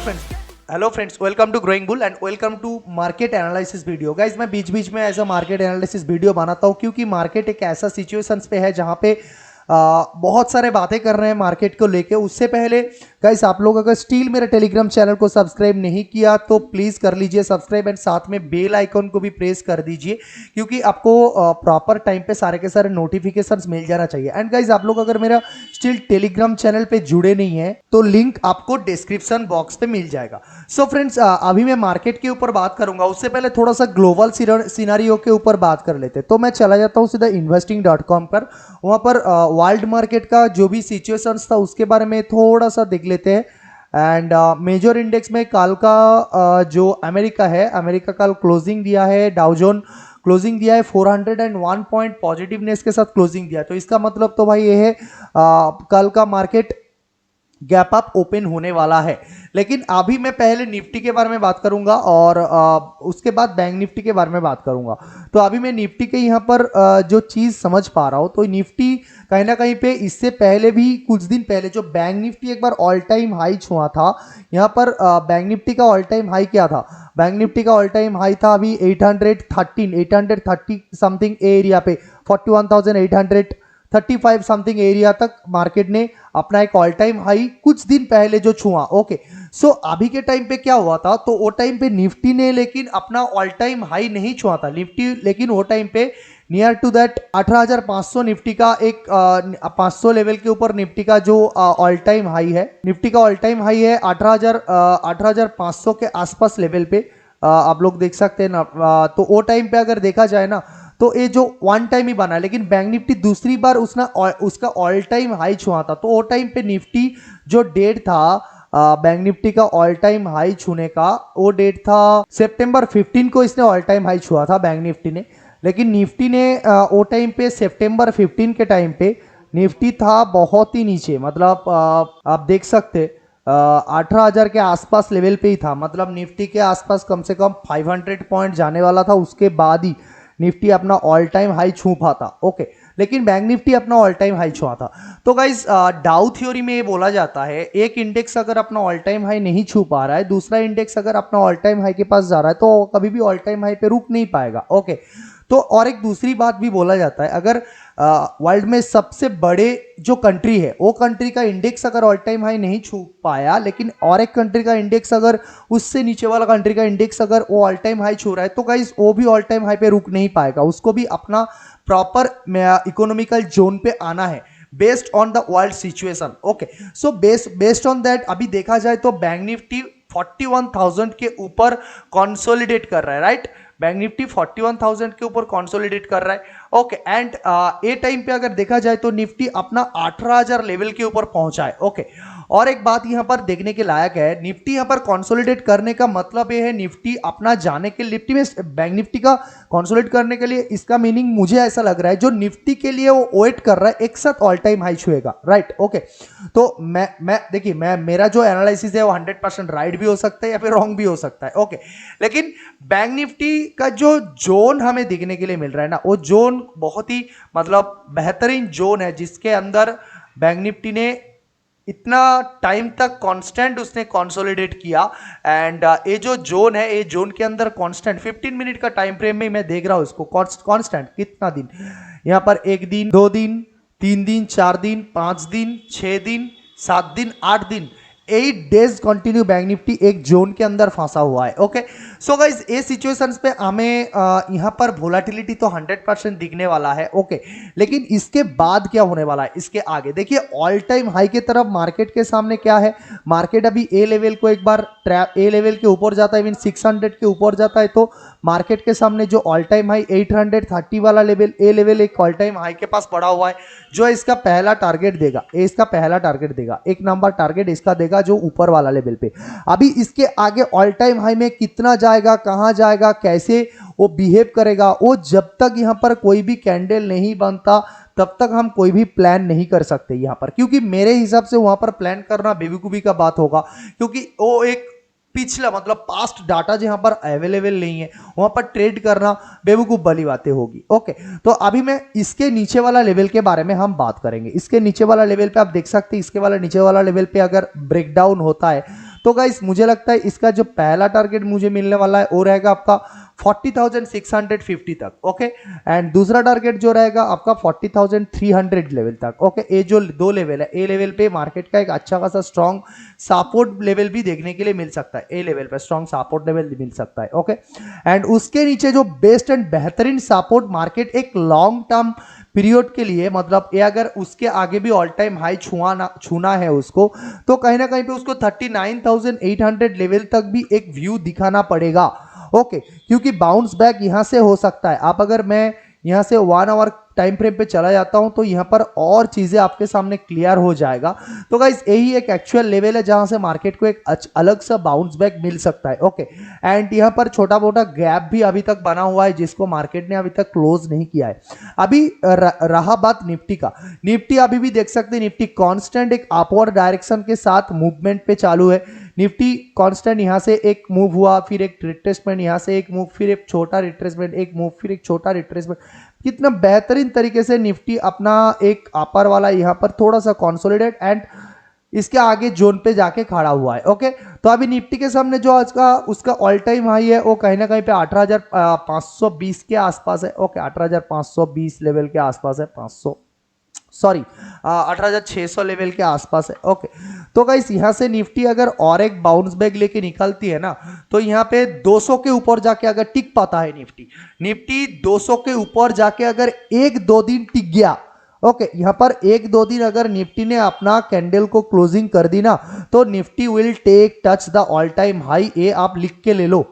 Friends welcome to growing bull and welcome to market analysis video. Guys मैं बीच बीच में ऐसा मार्केट एनालिसिस वीडियो बनाता हूँ क्योंकि मार्केट एक ऐसा सिचुएशंस पे है जहाँ पे बहुत सारे बातें कर रहे हैं मार्केट को लेके। उससे पहले गाइस आप लोग अगर स्टिल मेरे टेलीग्राम चैनल को सब्सक्राइब नहीं किया तो प्लीज़ कर लीजिए सब्सक्राइब एंड साथ में बेल आइकन को भी प्रेस कर दीजिए क्योंकि आपको प्रॉपर टाइम पे सारे के सारे नोटिफिकेशंस मिल जाना चाहिए। एंड गाइस आप लोग अगर मेरा स्टिल टेलीग्राम चैनल पे जुड़े नहीं है तो लिंक आपको डिस्क्रिप्शन बॉक्स पे मिल जाएगा। सो फ्रेंड्स अभी मैं मार्केट के ऊपर बात करूंगा, उससे पहले थोड़ा सा ग्लोबल सिनारियो के ऊपर बात कर लेते। तो मैं चला जाता हूँ सीधा investing.com पर। वहाँ पर वर्ल्ड मार्केट का जो भी सिचुएशंस था उसके बारे में थोड़ा सा देख लेते हैं। एंड मेजर इंडेक्स में कल का जो अमेरिका कल क्लोजिंग दिया है, डाउजोन क्लोजिंग दिया है 401 पॉइंट पॉजिटिवनेस के साथ क्लोजिंग दिया। तो इसका मतलब तो भाई ये है कल का मार्केट गैप अप ओपन होने वाला है। लेकिन अभी मैं पहले निफ्टी के बारे में बात करूंगा और उसके बाद बैंक निफ्टी के बारे में बात करूंगा। तो अभी मैं निफ्टी के यहाँ पर जो चीज़ समझ पा रहा हूँ तो निफ्टी कहीं ना कहीं पे इससे पहले भी कुछ दिन पहले जो बैंक निफ्टी एक बार ऑल टाइम हाई छुआ था, यहाँ पर बैंक निफ्टी का ऑल टाइम हाई क्या था? बैंक निफ्टी का ऑल टाइम हाई था अभी 830 समथिंग एरिया पे, 41,835 समथिंग एरिया तक मार्केट ने अपना एक ऑल टाइम हाई कुछ दिन पहले जो छुआ। ओके, सो अभी के टाइम पे क्या हुआ था? तो वो टाइम पे निफ्टी ने लेकिन अपना ऑल टाइम हाई नहीं छुआ था निफ्टी, लेकिन वो टाइम पे नियर टू दैट 18,500 निफ्टी का एक 500 लेवल के ऊपर निफ्टी का जो ऑल टाइम हाई है, निफ्टी का ऑल टाइम हाई है 18,500 के आसपास लेवल पे आप लोग देख सकते हैं ना। तो वो टाइम पे अगर देखा जाए ना तो ये जो वन टाइम ही बना, लेकिन बैंक निफ्टी दूसरी बार उसका ऑल टाइम हाई छुआ था। तो वो टाइम पे निफ्टी जो डेट था बैंक निफ्टी का ऑल टाइम हाई छूने का, वो डेट था सितंबर 15 को इसने ऑल टाइम हाई छुआ था बैंक निफ्टी ने। लेकिन निफ्टी ने वो टाइम पे सितंबर 15 के टाइम पे निफ्टी था बहुत ही नीचे, मतलब आप देख सकते 18,000 के आसपास लेवल पे ही था। मतलब निफ्टी के आसपास कम से कम 500 पॉइंट जाने वाला था, उसके बाद ही निफ्टी अपना ऑल टाइम हाई छू पाता। ओके, लेकिन बैंक निफ्टी अपना ऑल टाइम हाई छुआ था। तो गाइज डाउ थ्योरी में ये बोला जाता है एक इंडेक्स अगर अपना ऑल टाइम हाई नहीं छू पा रहा है, दूसरा इंडेक्स अगर अपना ऑल टाइम हाई के पास जा रहा है तो कभी भी ऑल टाइम हाई पे रुक नहीं पाएगा। ओके, तो और एक दूसरी बात भी बोला जाता है, अगर वर्ल्ड में सबसे बड़े जो कंट्री है वो कंट्री का इंडेक्स अगर ऑल टाइम हाई नहीं छू पाया, लेकिन और एक कंट्री का इंडेक्स अगर उससे नीचे वाला कंट्री का इंडेक्स अगर वो ऑल टाइम हाई छू रहा है तो गाइस वो भी ऑल टाइम हाई पे रुक नहीं पाएगा, उसको भी अपना प्रॉपर इकोनॉमिकल जोन पे आना है based on the world situation. Okay, so based on that अभी देखा जाए तो बैंक निफ्टी 41,000 के ऊपर कंसोलिडेट कर रहा है, राइट? बैंक निफ्टी 41,000 के ऊपर कंसोलिडेट कर रहा है। ओके, एंड ए टाइम पे अगर देखा जाए तो निफ्टी अपना 18,000 लेवल के ऊपर पहुंचा है। ओके, और एक बात यहां पर देखने के लायक है, निफ्टी यहां पर कंसोलिडेट करने का मतलब ये है निफ्टी अपना जाने के निफ्टी में बैंक निफ्टी का कंसोलिडेट करने के लिए, इसका मीनिंग मुझे ऐसा लग रहा है जो निफ्टी के लिए वो वेट कर रहा है एक साथ ऑल टाइम हाई छुएगा, राइट? ओके, तो मैं देखिए मेरा जो एनालिसिस है वो 100% राइट भी हो सकता है या फिर रॉन्ग भी हो सकता है। ओके, लेकिन बैंक निफ्टी का जो जोन हमें देखने के लिए मिल रहा है ना, वो जोन बहुत ही मतलब बेहतरीन जोन है जिसके अंदर बैंक निफ्टी ने इतना टाइम तक कांस्टेंट उसने कंसोलिडेट किया। एंड ये जो जोन है, ये जोन के अंदर कांस्टेंट 15 मिनट का टाइम फ्रेम में मैं देख रहा हूं इसको कांस्टेंट कितना दिन, यहां पर 1 दिन 2 दिन 3 दिन 4 दिन 5 दिन 6 दिन 7 दिन 8 दिन 8 डेज कंटिन्यू बैंक निफ्टी एक जोन के अंदर फंसा हुआ है। ओके, सो गाइज ये सिचुएशंस पे हमें यहाँ पर वोलाटिलिटी तो 100% दिखने वाला है। ओके, लेकिन इसके बाद क्या होने वाला है, इसके आगे देखिए ऑल टाइम हाई की तरफ मार्केट के सामने क्या है। मार्केट अभी ए लेवल को एक बार ए लेवल के ऊपर जाता है, 600 के ऊपर जाता है तो मार्केट के सामने जो ऑल टाइम हाई 830 वाला लेवल, ए लेवल एक ऑल टाइम हाई के पास पड़ा हुआ है जो इसका पहला टारगेट देगा। इसका पहला टारगेट देगा, एक नंबर टारगेट इसका देगा जो ऊपर वाला लेवल पे। अभी इसके आगे ऑल टाइम हाई में कितना जाएगा, कहां जाएगा, कैसे वो बिहेव करेगा, वो जब तक यहां पर कोई भी कैंडल नहीं बनता तब तक हम कोई भी प्लान नहीं कर सकते यहां पर, क्योंकि मेरे हिसाब से वहां पर प्लान करना बेवकूफी का बात होगा, क्योंकि वो एक पिछला मतलब पास्ट डाटा जहां पर अवेलेबल नहीं है वहां पर ट्रेड करना बेवकूफ वाली बातें होगी। ओके, तो अभी मैं इसके नीचे वाला लेवल के बारे में हम बात करेंगे। इसके नीचे वाला लेवल पे आप देख सकते हैं, इसके वाला नीचे वाला लेवल पे अगर ब्रेकडाउन होता है तो गाइस मुझे लगता है इसका जो पहला टारगेट मुझे मिलने वाला है वो रहेगा आपका 40,650 तक, ओके। एंड दूसरा टारगेट जो रहेगा आपका 40,300 लेवल तक, ओके। ये जो दो लेवल है, ए लेवल पे मार्केट का एक अच्छा खासा स्ट्रॉन्ग सपोर्ट लेवल भी देखने के लिए मिल सकता है, ए लेवल पे स्ट्रॉन्ग सपोर्ट लेवल मिल सकता है, ओके। एंड उसके नीचे जो बेस्ट एंड बेहतरीन सपोर्ट मार्केट एक लॉन्ग टर्म पीरियड के लिए, मतलब ये अगर उसके आगे भी ऑल टाइम हाई छूना है उसको, तो कहीं ना कहीं पे उसको 39,800 लेवल तक भी एक व्यू दिखाना पड़ेगा, ओके। क्योंकि बाउंस बैक यहां से हो सकता है। आप अगर मैं यहां से 1 आवर टाइम फ्रेम पे चला जाता हूं तो यहां पर और चीजें आपके सामने क्लियर हो जाएगा। तो गाइस यही एक एक्चुअल लेवल है जहां से मार्केट को एक अलग सा बाउंस बैक मिल सकता है, ओके। एंड यहां पर छोटा मोटा गैप भी अभी तक बना हुआ है जिसको मार्केट ने अभी तक क्लोज नहीं किया है। अभी रहा बात निफ्टी का, निफ्टी अभी भी देख सकते हैं निफ्टी कांस्टेंट एक अपवर्ड डायरेक्शन के साथ मूवमेंट पे चालू है। निफ्टी कांस्टेंट यहां से एक मूव हुआ, फिर एक रिट्रेसमेंट, यहां से एक मूव, फिर एक छोटा रिट्रेसमेंट, एक मूव, फिर एक छोटा रिट्रेसमेंट। कितना बेहतरीन तरीके से निफ्टी अपना एक अपर वाला यहां पर थोड़ा सा कंसोलिडेट एंड इसके आगे जोन पे जाके खड़ा हुआ है, ओके। तो अभी निफ्टी के सामने जो आज का उसका ऑल टाइम हाई है वो कहीं ना कहीं पे 18,520 के आसपास है, ओके। 18,520 लेवल के आसपास है, 18,600 लेवल के आसपास है, ओके। तो गाइस यहां से निफ्टी अगर और एक बाउंस बैक लेके निकलती है ना, तो यहां पे 200 के ऊपर जाके अगर टिक पाता है निफ्टी 200 के ऊपर जाके अगर 1-2 दिन टिक गया, ओके। यहां पर 1-2 दिन अगर निफ्टी ने अपना कैंडल को क्लोजिंग कर दी ना, तो Nifty will take touch the all time high. ये आप लिख के ले लो,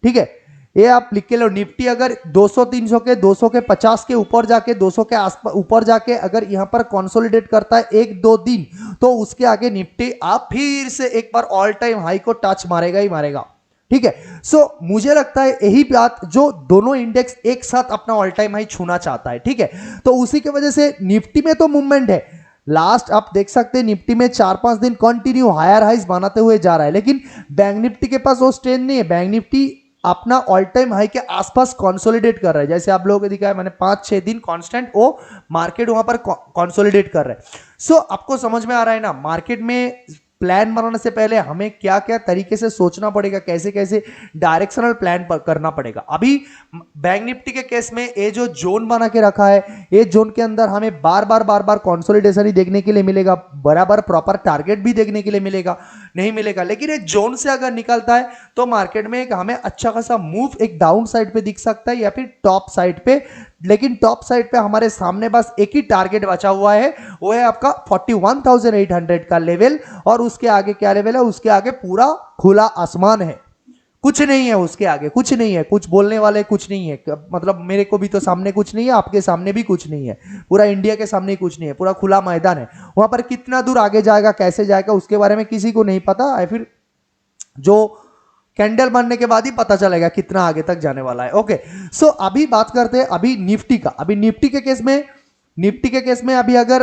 ठीक है, ये आप लिख के लो। निफ्टी अगर 200-300 के 250 के ऊपर जाके 200 के आसपास ऊपर जाके अगर यहां पर कंसोलिडेट करता है 1-2 दिन, तो उसके आगे निफ्टी आप फिर से एक बार ऑल टाइम हाई को टच मारेगा ही मारेगा, ठीक है। सो मुझे लगता है यही बात जो दोनों इंडेक्स एक साथ अपना ऑल टाइम हाई छूना चाहता है, ठीक है। तो उसी की वजह से निफ्टी में तो मूवमेंट है, लास्ट आप देख सकते हैं निफ्टी में 4-5 दिन कंटिन्यू हायर हाइज बनाते हुए जा रहा है, लेकिन बैंक निफ्टी के पास वो स्ट्रेंथ नहीं है। बैंक निफ्टी अपना ऑल टाइम हाई के आसपास कंसोलिडेट कर रहा है, जैसे आप लोगों को दिखाया मैंने 5-6 दिन कांस्टेंट वो मार्केट वहां पर कंसोलिडेट कर रहा है। सो आपको समझ में आ रहा है ना, मार्केट में प्लान बनाने से पहले हमें क्या क्या तरीके से सोचना पड़ेगा, कैसे कैसे डायरेक्शनल प्लान करना पड़ेगा। अभी बैंक निफ्टी के केस में ये जो जोन बना के रखा है, ये जोन के अंदर हमें बार बार कंसोलिडेशन ही देखने के लिए मिलेगा, बराबर प्रॉपर टारगेट भी देखने के लिए मिलेगा नहीं मिलेगा। लेकिन ये जोन से अगर निकलता है तो मार्केट में एक हमें अच्छा खासा मूव एक डाउन साइड पे दिख सकता है या फिर टॉप साइड पे। लेकिन टॉप साइड पे हमारे सामने बस एक ही टारगेट बचा हुआ है, वो है आपका 41,800 का लेवल। और उसके आगे क्या लेवल है, उसके आगे पूरा खुला आसमान है, कुछ नहीं है उसके आगे, कुछ नहीं है, कुछ बोलने वाले कुछ नहीं है। मतलब मेरे को भी तो सामने कुछ नहीं है, आपके सामने भी कुछ नहीं है, पूरा इंडिया के सामने कुछ नहीं है, पूरा खुला मैदान है। वहां पर कितना दूर आगे जाएगा, कैसे जाएगा, उसके बारे में किसी को नहीं पता है। फिर जो कैंडल बनने के बाद ही पता चलेगा कितना आगे तक जाने वाला है, ओके। सो अभी बात करते हैं अभी निफ्टी का। अभी निफ्टी के केस में अभी अगर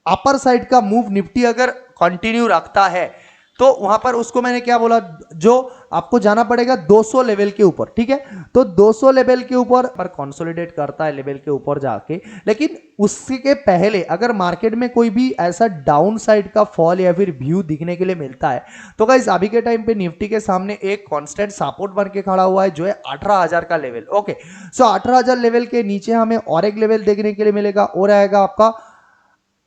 अपर साइड का मूव निफ्टी अगर कंटिन्यू रखता है तो वहां पर उसको मैंने क्या बोला, जो आपको जाना पड़ेगा 200 लेवल के ऊपर, ठीक है। तो 200 लेवल के ऊपर पर कंसोलिडेट करता है लेवल के ऊपर जाके। लेकिन उसके पहले अगर मार्केट में कोई भी ऐसा डाउन साइड का फॉल या फिर व्यू दिखने के लिए मिलता है, तो गाइस अभी के टाइम पे निफ्टी के सामने एक कांस्टेंट सपोर्ट बन के खड़ा हुआ है जो है 18,000 का लेवल, ओके। सो 18,000 लेवल के नीचे हमें और एक लेवल देखने के लिए मिलेगा, वो रहेगा आपका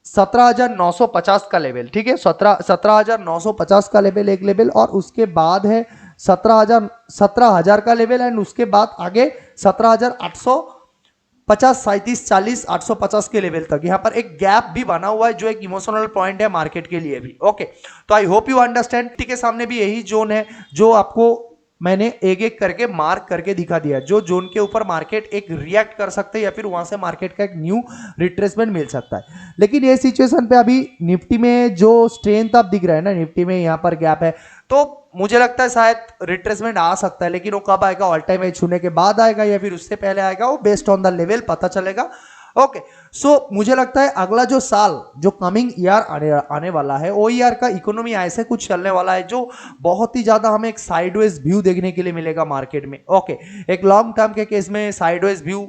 17,950 का लेवल, ठीक है। 17,950 का लेवल एक लेवल, और उसके बाद है 17,000 का लेवल। एंड उसके बाद आगे 17,850, 37, 40, 850 के लेवल तक यहाँ पर एक गैप भी बना हुआ है जो एक इमोशनल पॉइंट है मार्केट के लिए भी, ओके। तो आई होप यू अंडरस्टैंड। के सामने भी यही जोन है जो आपको मैंने एक एक करके मार्क करके दिखा दिया, जो जोन के ऊपर मार्केट एक रिएक्ट कर सकते हैं या फिर वहां से मार्केट का एक न्यू रिट्रेसमेंट मिल सकता है। लेकिन ये सिचुएशन पे अभी निफ्टी में जो स्ट्रेंथ अब दिख रहा है ना, निफ्टी में यहाँ पर गैप है, तो मुझे लगता है शायद रिट्रेसमेंट आ सकता है। लेकिन वो कब आएगा, ऑल टाइम हाई छूने के बाद आएगा या फिर उससे पहले आएगा, वो बेस्ड ऑन द लेवल पता चलेगा, ओके। सो मुझे लगता है अगला जो साल जो कमिंग ईयर आने वाला है, वो ईयर का इकोनॉमी ऐसे कुछ चलने वाला है जो बहुत ही ज्यादा हमें एक साइडवेज व्यू देखने के लिए मिलेगा मार्केट में, ओके। एक लॉन्ग टर्म के केस में साइडवेज व्यू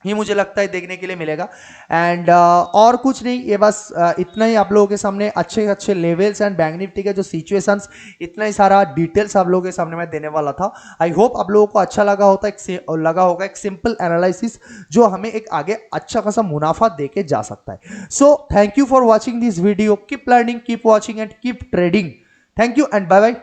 ही मुझे लगता है देखने के लिए मिलेगा। एंड और कुछ नहीं, ये बस इतना ही आप लोगों के सामने अच्छे अच्छे लेवल्स एंड बैंक निफ्टी के जो सिचुएशंस, इतना ही सारा डिटेल्स आप लोगों के सामने मैं देने वाला था। आई होप आप लोगों को अच्छा लगा होगा एक सिंपल एनालिसिस जो हमें एक आगे अच्छा खासा मुनाफा देके जा सकता है। So thank you for watching this video, keep learning, keep watching and keep trading. Thank you and bye bye.